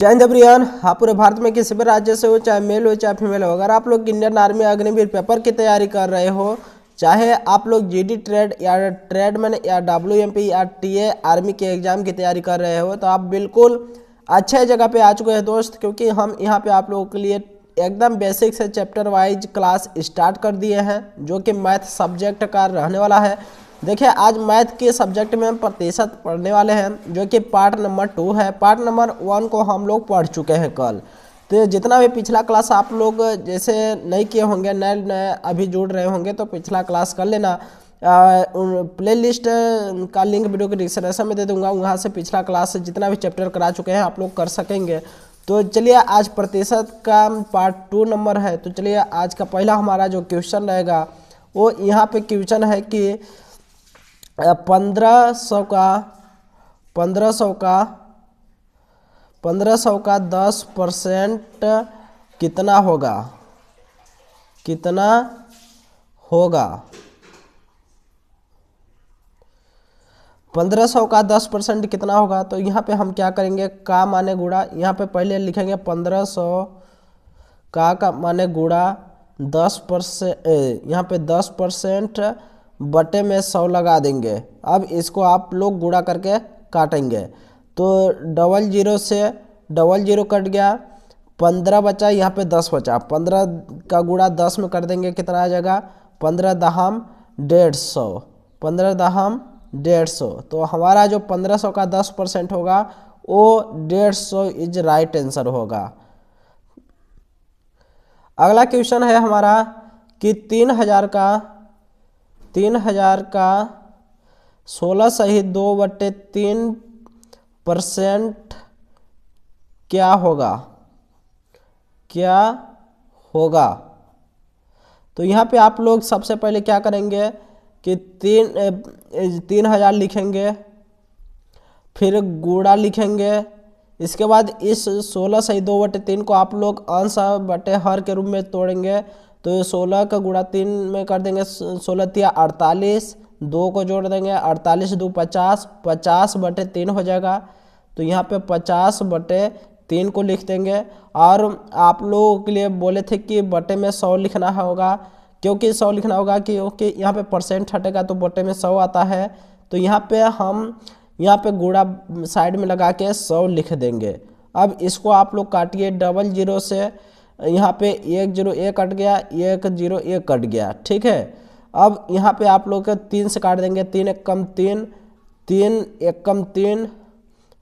जय हिंद एवरीवन। हाँ, पूरे भारत में किसी भी राज्य से हो, चाहे मेल हो चाहे फीमेल हो, अगर आप लोग इंडियन आर्मी अग्निवीर पेपर की तैयारी कर रहे हो, चाहे आप लोग जीडी ट्रेड या ट्रेडमैन या डब्ल्यूएमपी या टीए आर्मी के एग्जाम की तैयारी कर रहे हो, तो आप बिल्कुल अच्छे जगह पे आ चुके हैं दोस्त। क्योंकि हम यहाँ पे आप लोगों के लिए एकदम बेसिक से चैप्टर वाइज क्लास स्टार्ट कर दिए हैं, जो कि मैथ सब्जेक्ट का रहने वाला है। देखिए, आज मैथ के सब्जेक्ट में हम प्रतिशत पढ़ने वाले हैं, जो कि पार्ट नंबर 2 है। पार्ट नंबर 1 को हम लोग पढ़ चुके हैं कल। तो जितना भी पिछला क्लास आप लोग जैसे नहीं किए होंगे, नए अभी जुड़ रहे होंगे, तो पिछला क्लास कर लेना। प्ले लिस्ट का लिंक वीडियो के डिस्क्रिप्शन में दे दूंगा, वहाँ से पिछला क्लास जितना भी चैप्टर करा चुके हैं आप लोग कर सकेंगे। तो चलिए, आज प्रतिशत का पार्ट 2 नंबर है। तो चलिए, आज का पहला हमारा जो क्वेश्चन रहेगा वो यहाँ पे क्वेश्चन है कि 1500 का 10% कितना होगा? कितना होगा? 1500 का 10% कितना होगा? तो यहाँ पे हम क्या करेंगे, का माने गुणा। यहाँ पे पहले लिखेंगे 1500 का माने गुणा 10%, यहाँ पे 10% बटे में 100 लगा देंगे। अब इसको आप लोग गुणा करके काटेंगे, तो 00 से 00 कट गया, 15 बचा, यहाँ पे 10 बचा। 15 का गुणा 10 में कर देंगे, कितना आ जाएगा? 15 दहम 150, 15 दहम 150। तो हमारा जो 1500 का 10% होगा वो 150 इज राइट आंसर होगा। अगला क्वेश्चन है हमारा कि 3000 का 16 सही 2/3% क्या होगा? क्या होगा? तो यहाँ पे आप लोग सबसे पहले क्या करेंगे कि 3000 लिखेंगे, फिर गुणा लिखेंगे। इसके बाद इस 16 सही 2/3 को आप लोग अंश बटे हर के रूप में तोड़ेंगे। तो 16 का गुणा 3 में कर देंगे, 16 तिया 48, 2 को जोड़ देंगे, 48 2 50, 50/3 हो जाएगा। तो यहाँ पे 50/3 को लिख देंगे। और आप लोगों के लिए बोले थे कि बटे में 100 लिखना होगा, क्योंकि 100 लिखना होगा क्योंकि यहाँ पे परसेंट हटेगा तो बटे में 100 आता है। तो यहाँ पे हम यहाँ पे गुणा साइड में लगा के 100 लिख देंगे। अब इसको आप लोग काटिए 00 से, यहाँ पे 101 कट गया, 101 कट गया, ठीक है। अब यहाँ पे आप लोग 3 से काट देंगे, 3 एक कम 3, 3 एक कम 3,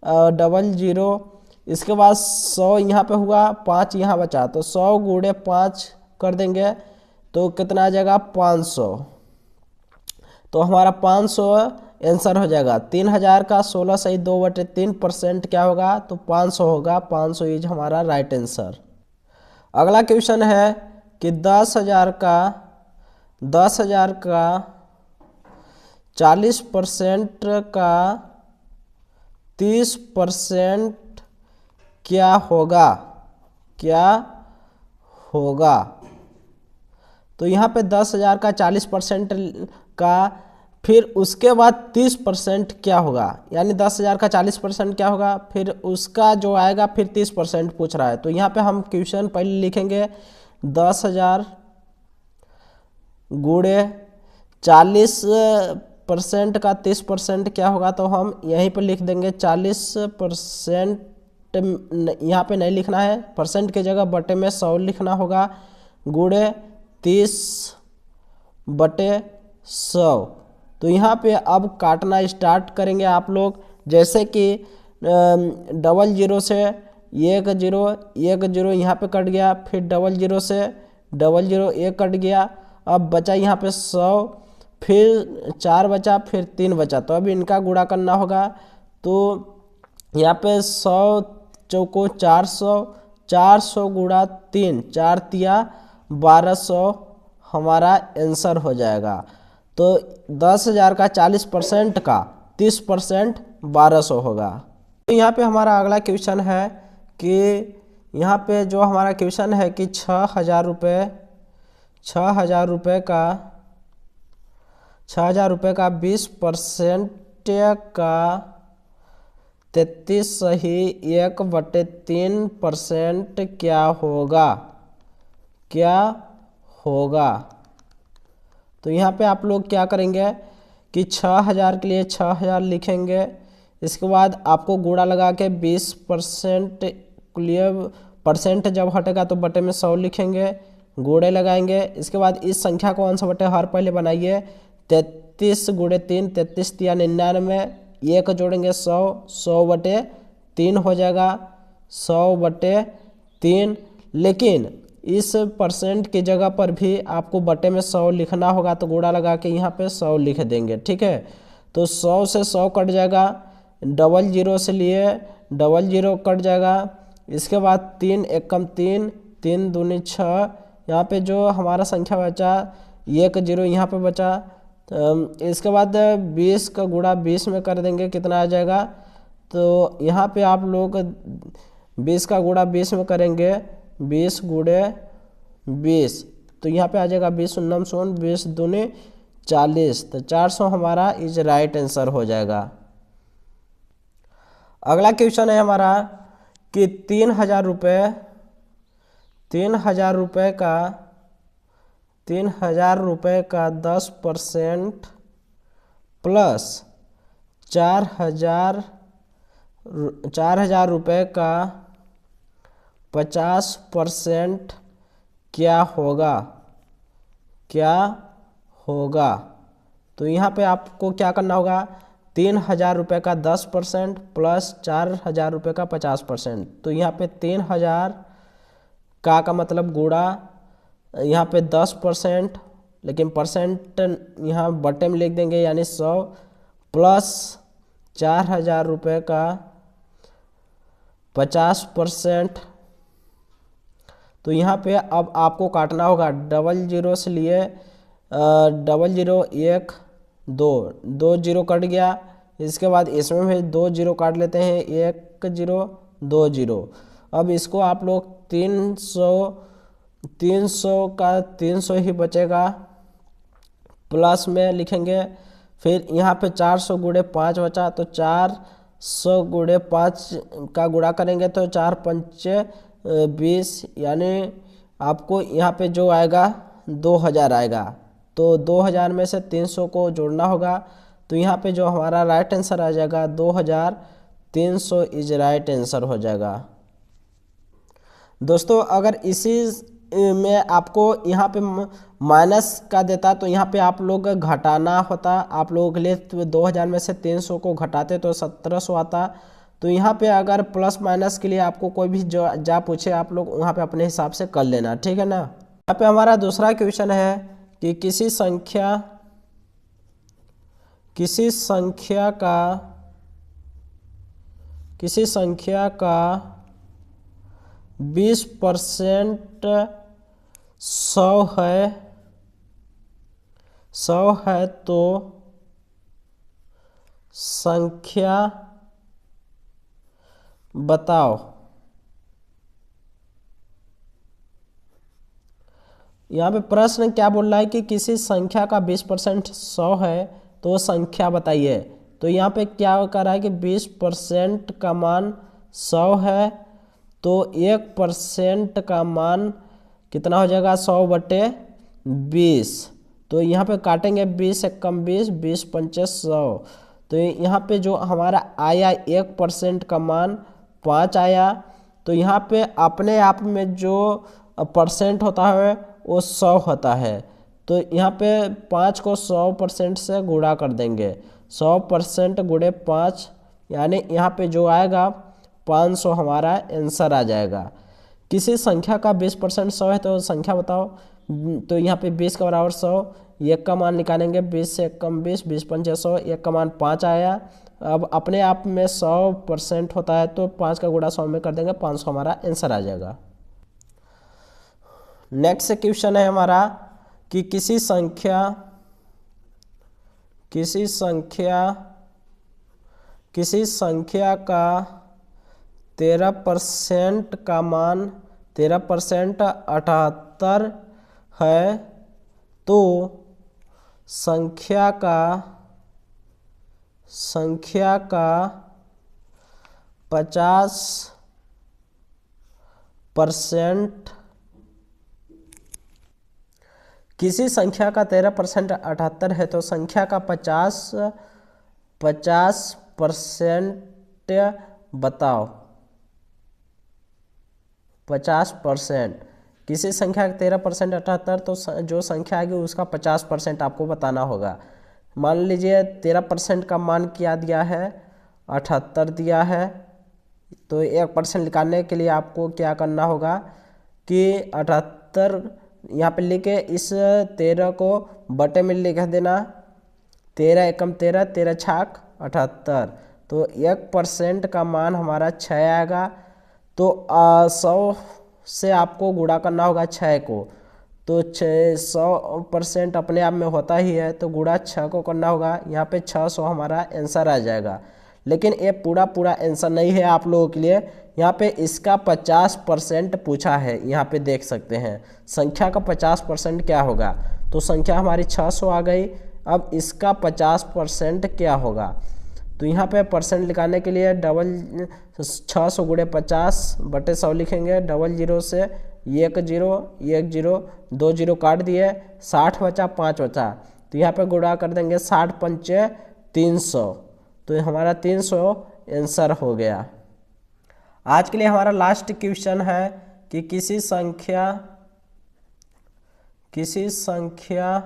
00। इसके बाद 100 यहाँ पे हुआ, 5 यहाँ बचा, तो 100 गुणे 5 कर देंगे, तो कितना आ जाएगा? 500। तो हमारा 500 आंसर हो जाएगा। 3000 का 16 सही 2/3% क्या होगा? तो 500 होगा। 500 इज हमारा राइट आंसर। अगला क्वेश्चन है कि 10,000 का 40% का 30% क्या होगा? क्या होगा? तो यहाँ पे 10,000 का 40% का, फिर उसके बाद 30% क्या होगा? यानी 10,000 का 40% क्या होगा, फिर उसका जो आएगा फिर 30% पूछ रहा है। तो यहाँ पे हम क्वेश्चन पहले लिखेंगे 10,000 गुणे 40% का 30% क्या होगा? तो हम यहीं पर लिख देंगे 40%। यहाँ पे नहीं लिखना है, परसेंट की जगह बटे में 100 लिखना होगा, गुणे 30/100। तो यहाँ पे अब काटना स्टार्ट करेंगे आप लोग। जैसे कि 00 से 10 यहाँ पे कट गया, फिर 00 से 001 कट गया। अब बचा यहाँ पे 100, फिर 4 बचा, फिर 3 बचा। तो अब इनका गुणा करना होगा। तो यहाँ पे 100 चौको 400, 400 गुणा 3, 4 तिया 1200 हमारा आंसर हो जाएगा। तो 10,000 का 40% का 30% 1200 होगा। तो यहाँ पे हमारा अगला क्वेश्चन है कि यहाँ पे जो हमारा क्वेश्चन है कि 6,000 रुपये का 20% का 33.1/3% क्या होगा, क्या होगा। तो यहाँ पे आप लोग क्या करेंगे कि 6000 के लिए 6000 लिखेंगे। इसके बाद आपको गुणा लगा के 20% के लिए परसेंट जब हटेगा तो बटे में 100 लिखेंगे, गुणे लगाएंगे। इसके बाद इस संख्या को अंश बटे हर पहले बनाइए। 33 गुणे 3, 33 या 99, एक जोड़ेंगे 100, 100/3 हो जाएगा, 100/3। लेकिन इस परसेंट की जगह पर भी आपको बटे में 100 लिखना होगा, तो गुणा लगा के यहाँ पे 100 लिख देंगे, ठीक है। तो 100 से 100 कट जाएगा, 00 से लिए 00 कट जाएगा। इसके बाद 3 एक कम 3, 3 दूनी 6, यहाँ पे जो हमारा संख्या बचा 10 यहाँ पे बचा। इसके बाद 20 का गुणा 20 में कर देंगे, कितना आ जाएगा। तो यहाँ पे आप लोग 20 का गुणा 20 में करेंगे, 20 गुणे 20, तो यहाँ पे आ जाएगा 20 19 सोन 20 दूनी 40, तो 400 हमारा इज राइट आंसर हो जाएगा। अगला क्वेश्चन है हमारा कि 3000 रुपये 3000 रुपये का 3000 रुपये का 10% प्लस 4000 रुपये का 50% क्या होगा, क्या होगा। तो यहाँ पे आपको क्या करना होगा, 3000 रुपये का 10% प्लस 4000 रुपये का 50%। तो यहाँ पे 3000 का मतलब गुणा, यहाँ पे 10%, लेकिन परसेंट यहाँ बटे में लिख देंगे यानी 100, प्लस 4000 रुपये का 50%। तो यहाँ पे अब आपको काटना होगा, 00 से लिए 00 1 2 2 0 कट गया। इसके बाद इसमें भी 2 0 काट लेते हैं, 1 0 2 0। अब इसको आप लोग 300 का 300 ही बचेगा, प्लस में लिखेंगे। फिर यहाँ पे 400 गुणे 5 बचा, तो 400 गुणे 5 का गुणा करेंगे तो 4 पंचे 20, यानी आपको यहाँ पे जो आएगा 2000 आएगा। तो 2000 में से 300 को जोड़ना होगा, तो यहाँ पे जो हमारा राइट आंसर आ जाएगा 2300 इज राइट आंसर हो जाएगा। दोस्तों अगर इसी में आपको यहाँ पे माइनस का देता तो यहाँ पे आप लोग घटाना होता आप लोगों के लिए। तो 2000 में से 300 को घटाते तो 1700 आता। तो यहाँ पे अगर प्लस माइनस के लिए आपको कोई भी जो पूछे आप लोग वहाँ पे अपने हिसाब से कर लेना, ठीक है ना। यहाँ पे हमारा दूसरा क्वेश्चन है कि किसी संख्या का 20% 100 है तो संख्या बताओ। यहाँ पे प्रश्न क्या बोल रहा है कि किसी संख्या का 20% 100 है तो वो संख्या बताइए। तो यहाँ पे क्या कर रहा है कि 20% का मान 100 है, तो 1% का मान कितना हो जाएगा 100/20। तो यहाँ पे काटेंगे 20 एक कम 20, 20 पंचे 100। तो यहाँ पे जो हमारा आया 1% का मान 5 आया। तो यहाँ पे अपने आप में जो परसेंट होता है वो 100 होता है। तो यहाँ पे 5 को 100% से गुणा कर देंगे, 100% गुणे 5, यानी यहाँ पे जो आएगा 500 हमारा आंसर आ जाएगा। किसी संख्या का 20% 100 है तो संख्या बताओ। तो यहाँ पे 20 के बराबर 100, 1 का मान निकालेंगे, 20 से 1 कम 20, 20 पंचे 100, 1 का मान 5 आया। अब अपने आप में 100% होता है तो 5 का गुणा 100 में कर देंगे, 500 हमारा आंसर आ जाएगा। नेक्स्ट क्वेश्चन है हमारा कि किसी संख्या का 13% का मान 13% 78 है तो संख्या का 50%, किसी संख्या का 13% 78 है तो संख्या का 50% बताओ। 50%, किसी संख्या का 13% 78 तो जो संख्या आएगी उसका 50% आपको बताना होगा। मान लीजिए 13% का मान क्या दिया है, 78 दिया है, तो 1% निकालने के लिए आपको क्या करना होगा कि 78 यहाँ पे लिखे इस 13 को बटे में लिख देना, 13 एकम 13, 13 छाक 78, तो 1% का मान हमारा 6 आएगा। तो 100 से आपको गुणा करना होगा 6 को, तो 100% अपने आप में होता ही है, तो गुणा 6 को करना होगा। यहाँ पे 600 हमारा आंसर आ जाएगा। लेकिन ये पूरा आंसर नहीं है आप लोगों के लिए, यहाँ पे इसका 50% पूछा है। यहाँ पे देख सकते हैं संख्या का 50% क्या होगा, तो संख्या हमारी 600 आ गई। अब इसका 50% क्या होगा, तो यहाँ पे परसेंट निकालने के लिए 600 गुणे 50 बटे 100 लिखेंगे, 00 से 1 0 1 0 2 0 काट दिए, 60 बचा 5 बचा, तो यहाँ पे गुणा कर देंगे 60 पंचे 300, तो हमारा 300 आंसर हो गया। आज के लिए हमारा लास्ट क्वेश्चन है कि किसी संख्या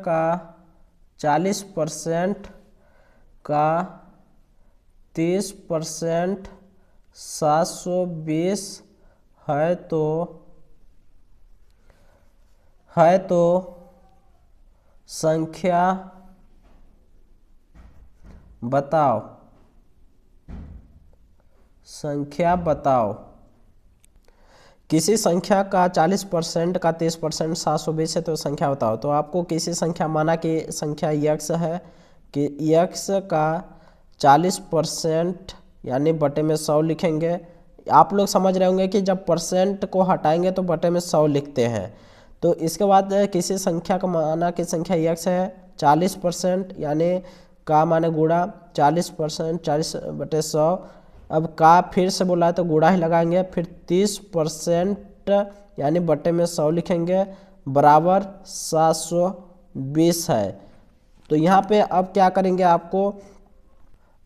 का 40% का 30% 720 है तो संख्या बताओ। किसी संख्या का 40% का 30% 720 है तो संख्या बताओ। तो आपको किसी संख्या, माना कि संख्या x है, कि x का 40% यानी बटे में 100 लिखेंगे। आप लोग समझ रहे होंगे कि जब परसेंट को हटाएंगे तो बटे में 100 लिखते हैं। तो इसके बाद किसी संख्या का, माना कि संख्या x है, 40% यानी का माने गुणा 40%, 40 बटे 100। अब का फिर से बोला है तो गुणा ही लगाएंगे, फिर 30% यानी बटे में 100 लिखेंगे, बराबर 720 है। तो यहाँ पे अब क्या करेंगे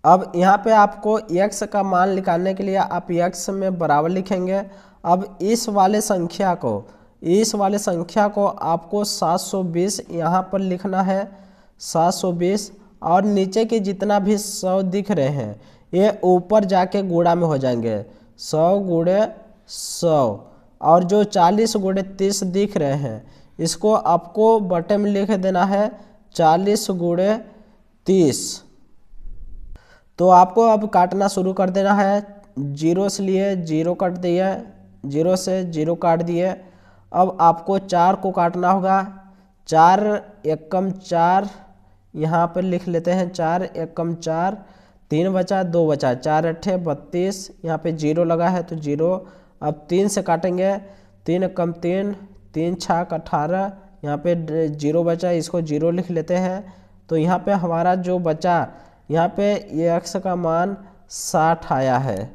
अब यहाँ पे आपको x का मान निकालने के लिए आप x में बराबर लिखेंगे। अब इस वाले संख्या को आपको 720 यहाँ पर लिखना है, 720, और नीचे के जितना भी 100 दिख रहे हैं ये ऊपर जाके गुणा में हो जाएंगे, 100 गुणे 100, और जो 40 गुणे 30 दिख रहे हैं इसको आपको बटे में लिख देना है 40 गुणे 30। तो आपको अब काटना शुरू कर देना है, 0 से लिए 0 काट दिए, 0 से 0 काट दिए। अब आपको 4 को काटना होगा, 4 एकम 4 यहाँ पर लिख लेते हैं, 4 एकम 4, 3 बचा 2 बचा, 4 अट्ठे 32, यहाँ पे 0 लगा है तो 0। अब 3 से काटेंगे, 3 एकम 3, 3 छाक 18, यहाँ पे 0 बचा, इसको 0 लिख लेते हैं। तो यहाँ पे हमारा जो बचा, यहाँ पे x का मान 60 आया है।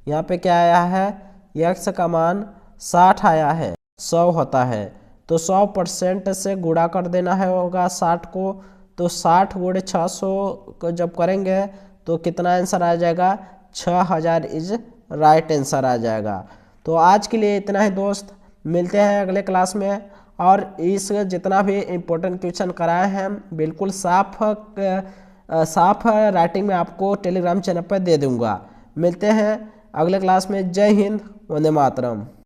यहाँ पे क्या आया है, x का मान 60 आया है, 100 होता है तो 100% से गुणा कर देना है होगा 60 को। तो 60 गुणे 600 को जब करेंगे तो कितना आंसर आ जाएगा, 6000 इज राइट आंसर आ जाएगा। तो आज के लिए इतना ही दोस्त, मिलते हैं अगले क्लास में। और इस जितना भी इम्पोर्टेंट क्वेश्चन कराए हैं बिल्कुल साफ राइटिंग में आपको टेलीग्राम चैनल पर दे दूंगा। मिलते हैं अगले क्लास में। जय हिंद, वंदे मातरम।